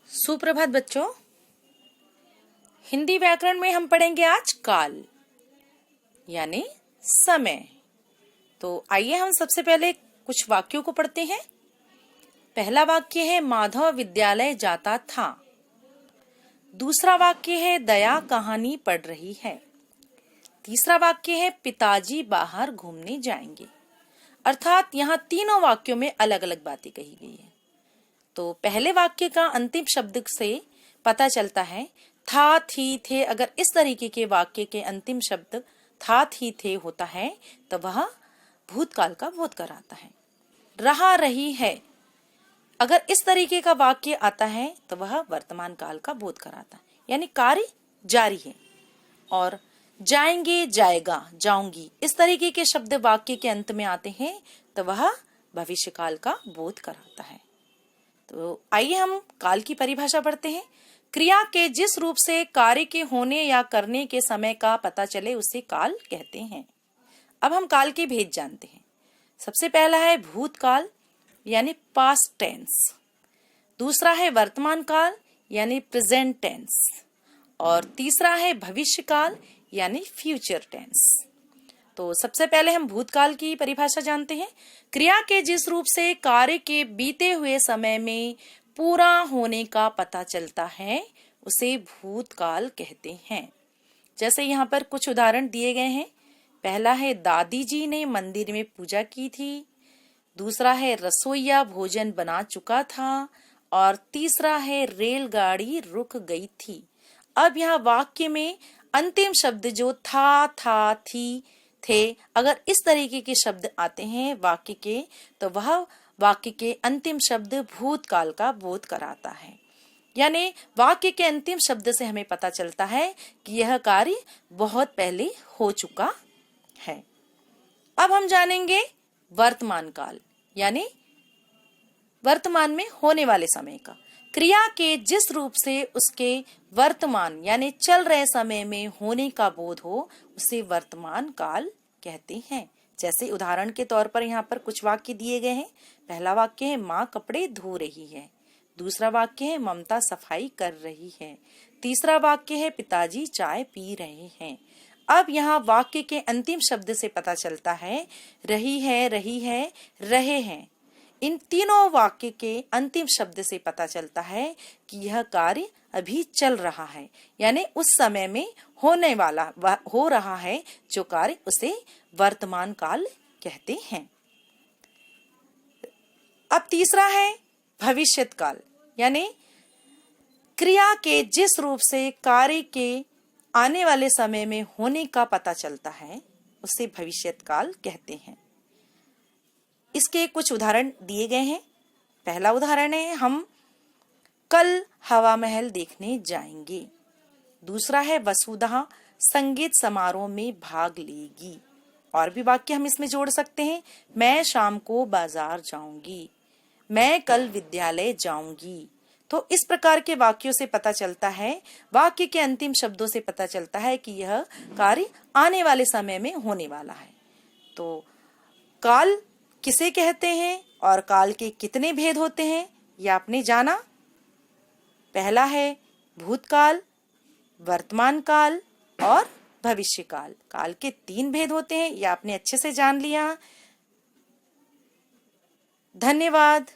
सुप्रभात बच्चों। हिंदी व्याकरण में हम पढ़ेंगे आज काल यानी समय। तो आइए हम सबसे पहले कुछ वाक्यों को पढ़ते हैं। पहला वाक्य है माधव विद्यालय जाता था। दूसरा वाक्य है दया कहानी पढ़ रही है। तीसरा वाक्य है पिताजी बाहर घूमने जाएंगे। अर्थात यहाँ तीनों वाक्यों में अलग अलग बातें कही गई है। तो पहले वाक्य का अंतिम शब्द से पता चलता है था थी थे। अगर इस तरीके के वाक्य के अंतिम शब्द था थी थे होता है तो वह भूतकाल का बोध कराता है। रहा रही है, अगर इस तरीके का वाक्य आता है तो वह वर्तमान काल का बोध कराता है, यानी कार्य जारी है। और जाएंगे जाएगा जाऊंगी इस तरीके के शब्द वाक्य के अंत में आते हैं तो वह भविष्य काल का बोध कराता है। तो आइए हम काल की परिभाषा पढ़ते हैं। क्रिया के जिस रूप से कार्य के होने या करने के समय का पता चले उसे काल कहते हैं। अब हम काल के भेद जानते हैं। सबसे पहला है भूतकाल यानी पास्ट टेंस। दूसरा है वर्तमान काल यानी प्रेजेंट टेंस। और तीसरा है भविष्य काल यानी फ्यूचर टेंस। तो सबसे पहले हम भूतकाल की परिभाषा जानते हैं। क्रिया के जिस रूप से कार्य के बीते हुए समय में पूरा होने का पता चलता है उसे भूतकाल कहते हैं। जैसे यहाँ पर कुछ उदाहरण दिए गए हैं। पहला है दादी जी ने मंदिर में पूजा की थी। दूसरा है रसोइया भोजन बना चुका था। और तीसरा है रेलगाड़ी रुक गई थी। अब यहाँ वाक्य में अंतिम शब्द जो था थी थे, अगर इस तरीके के शब्द आते हैं वाक्य के तो वह वाक्य के अंतिम शब्द भूतकाल का बोध कराता है। यानी वाक्य के अंतिम शब्द से हमें पता चलता है कि यह कार्य बहुत पहले हो चुका है। अब हम जानेंगे वर्तमान काल यानी वर्तमान में होने वाले समय का। क्रिया के जिस रूप से उसके वर्तमान यानी चल रहे समय में होने का बोध हो उसे वर्तमान काल कहते हैं। जैसे उदाहरण के तौर पर यहाँ पर कुछ वाक्य दिए गए हैं। पहला वाक्य है माँ कपड़े धो रही है। दूसरा वाक्य है ममता सफाई कर रही है। तीसरा वाक्य है पिताजी चाय पी रहे हैं। अब यहाँ वाक्य के अंतिम शब्द से पता चलता है रही है रहे हैं। इन तीनों वाक्य के अंतिम शब्द से पता चलता है कि यह कार्य अभी चल रहा है, यानी उस समय में होने वाला हो रहा है जो कार्य उसे वर्तमान काल कहते हैं। अब तीसरा है भविष्यत काल यानी क्रिया के जिस रूप से कार्य के आने वाले समय में होने का पता चलता है उसे भविष्यत काल कहते हैं। इसके कुछ उदाहरण दिए गए हैं। पहला उदाहरण है हम कल हवा महल देखने जाएंगे। दूसरा है वसुधा संगीत समारोह में भाग लेगी। और भी वाक्य हम इसमें जोड़ सकते हैं। मैं शाम को बाजार जाऊंगी। मैं कल विद्यालय जाऊंगी। तो इस प्रकार के वाक्यों से पता चलता है, वाक्य के अंतिम शब्दों से पता चलता है कि यह कार्य आने वाले समय में होने वाला है। तो काल किसे कहते हैं और काल के कितने भेद होते हैं यह आपने जाना। पहला है भूतकाल, वर्तमान काल और भविष्य काल। काल के 3 भेद होते हैं, यह आपने अच्छे से जान लिया। धन्यवाद।